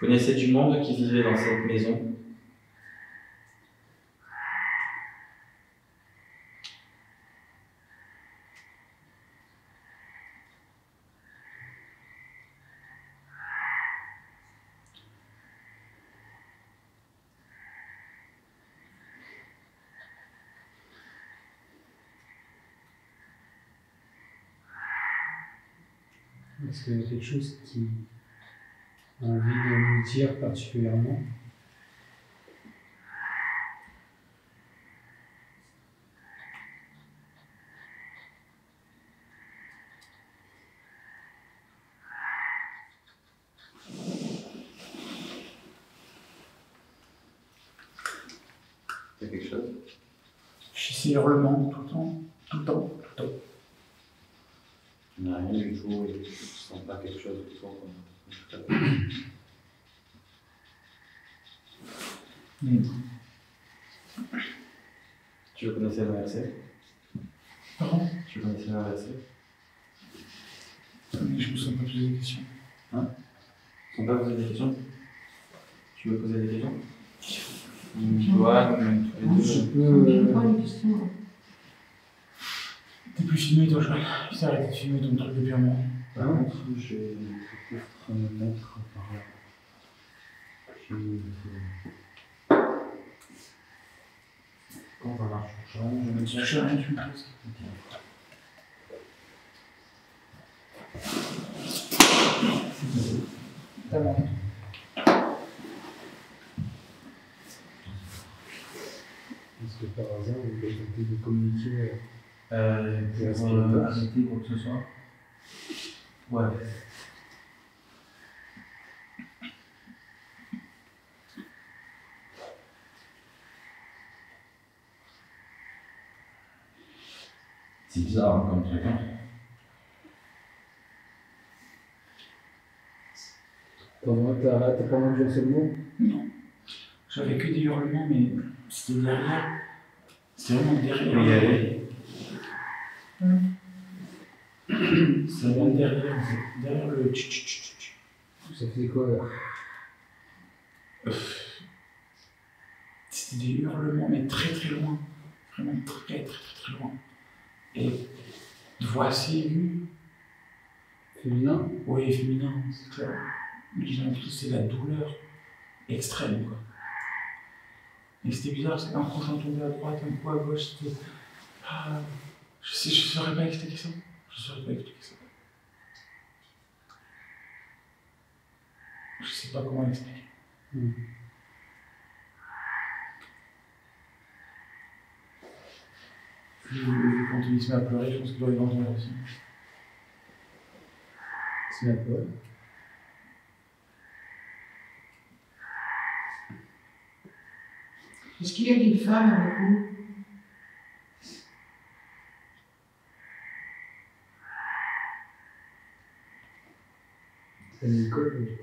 Vous connaissez du monde qui vivait dans cette maison? Est-ce qu'il y a quelque chose qui a envie de nous dire particulièrement? Il y a quelque chose? J'ai ces hurlements tout le temps, tout le temps, tout le temps. Il n'y a rien du tout, et je ne sens pas quelque chose autour comme tout à l'heure. Tu connaissais le verset? Pardon? Tu connaissais le verset? Mais je me sens pas poser des questions. Hein? Tu ne veux pas poser des questions? Tu veux poser des questions? Toi, nous, tous les deux. T'es plus filmé toi, Joël. J'ai arrêté de filmer ton truc depuis un moment. Par contre, je vais peut-être me mettre par là. Quand ça marche, je vais me dire. Je sais rien, tu me poses. T'as bon. Est-ce que par hasard, vous avez tenté de communiquer Pour arrêter quoi que ce soit. Ouais. C'est bizarre hein, comme truc. Hein. T'as pas mangé un seul mot? Non. J'avais que des hurlements, mais c'était derrière. C'était vraiment derrière. Oui, allez. Ça vient derrière, en fait. Derrière le tch. Ça faisait quoi là? C'était des hurlements, mais très très loin. Vraiment très loin. Et de voix assez aiguë. Féminin? Oui, féminin, c'est clair. Mais j'ai l'impression que c'est la douleur extrême, quoi. Et c'était bizarre, c'est un coup j'entendais à droite, un coup à gauche, c'était... Ah, je saurais pas expliquer ça. Je sais pas comment l'expliquer. Quand il se met à pleurer, je pense qu'il doit y entendre aussi. Il se met à pleurer. Est-ce qu'il y a des femmes avec vous? C'est Nicole, du coup.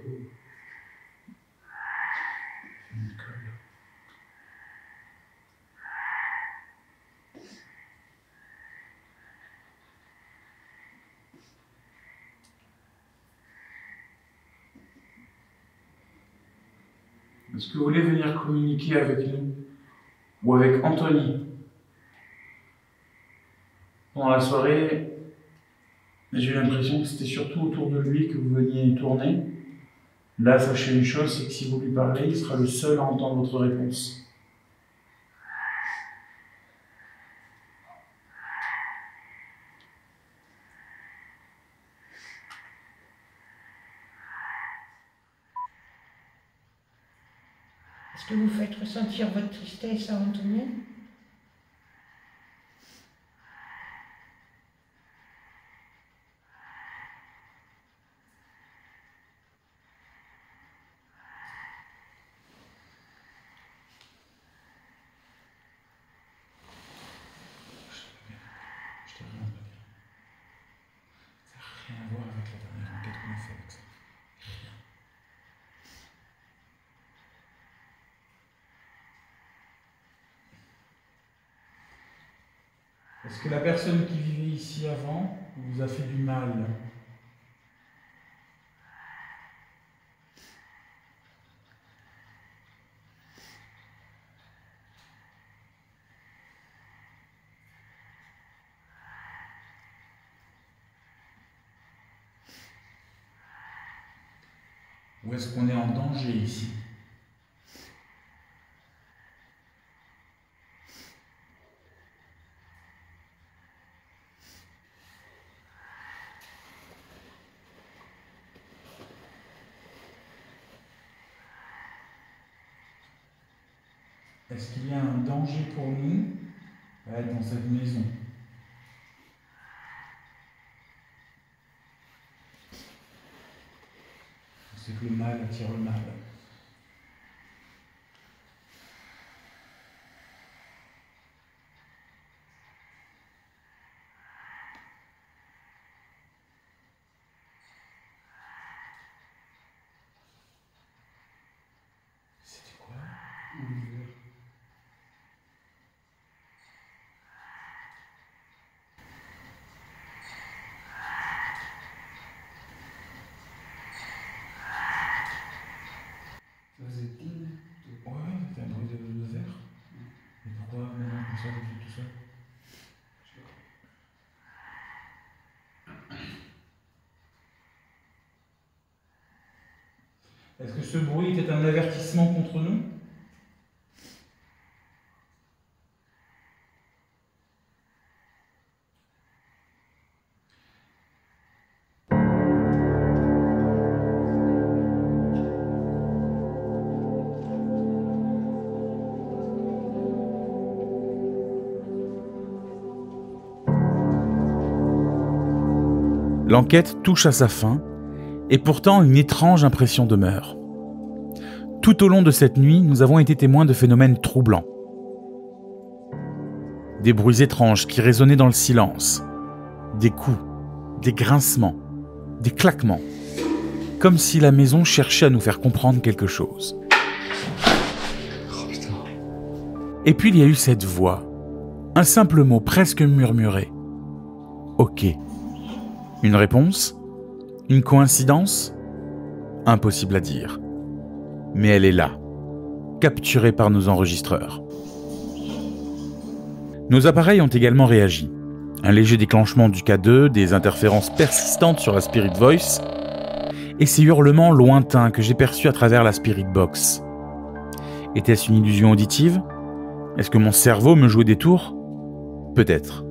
Est-ce que vous voulez venir communiquer avec nous? Ou avec Anthony? Pendant la soirée, j'ai eu l'impression que c'était surtout autour de lui que vous veniez tourner. Là, sachez une chose, c'est que si vous lui parlez, il sera le seul à entendre votre réponse. Est-ce que vous faites ressentir votre tristesse à Anthony? Je t'ai rien à dire. Ça n'a rien à voir avec la dernière enquête qu'on a fait avec ça. Rien. Est-ce que la personne qui vivait ici avant vous a fait du mal? Ou est-ce qu'on est en danger ici? Est-ce qu'il y a un danger pour nous à être dans cette maison? C'est que le mal attire le mal. C'était quoi? Ça faisait ding. Ouais, c'était un bruit de verre. Et pourquoi maintenant comme ça, vous faites tout ça? Est-ce que ce bruit était un avertissement contre nous? L'enquête touche à sa fin, et pourtant une étrange impression demeure. Tout au long de cette nuit, nous avons été témoins de phénomènes troublants. Des bruits étranges qui résonnaient dans le silence, des coups, des grincements, des claquements, comme si la maison cherchait à nous faire comprendre quelque chose. Et puis il y a eu cette voix, un simple mot presque murmuré. Ok. Une réponse? Une coïncidence? Impossible à dire. Mais elle est là, capturée par nos enregistreurs. Nos appareils ont également réagi. Un léger déclenchement du K2, des interférences persistantes sur la Spirit Voice, et ces hurlements lointains que j'ai perçus à travers la Spirit Box. Était-ce une illusion auditive? Est-ce que mon cerveau me jouait des tours? Peut-être.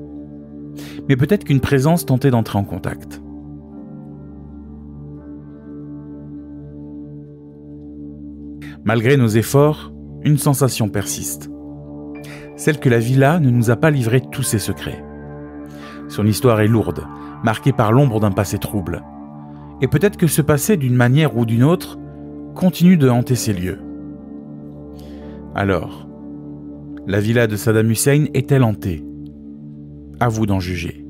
Mais peut-être qu'une présence tentait d'entrer en contact. Malgré nos efforts, une sensation persiste. Celle que la villa ne nous a pas livré tous ses secrets. Son histoire est lourde, marquée par l'ombre d'un passé trouble. Et peut-être que ce passé, d'une manière ou d'une autre, continue de hanter ces lieux. Alors, la villa de Saddam Hussein est-elle hantée? À vous d'en juger.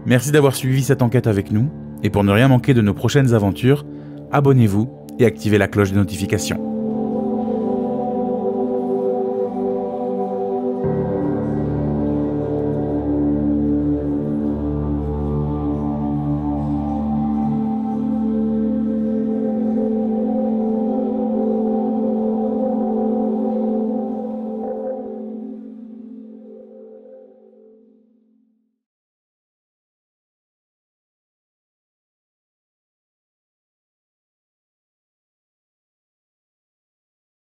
Merci d'avoir suivi cette enquête avec nous, et pour ne rien manquer de nos prochaines aventures, abonnez-vous et activez la cloche de notification.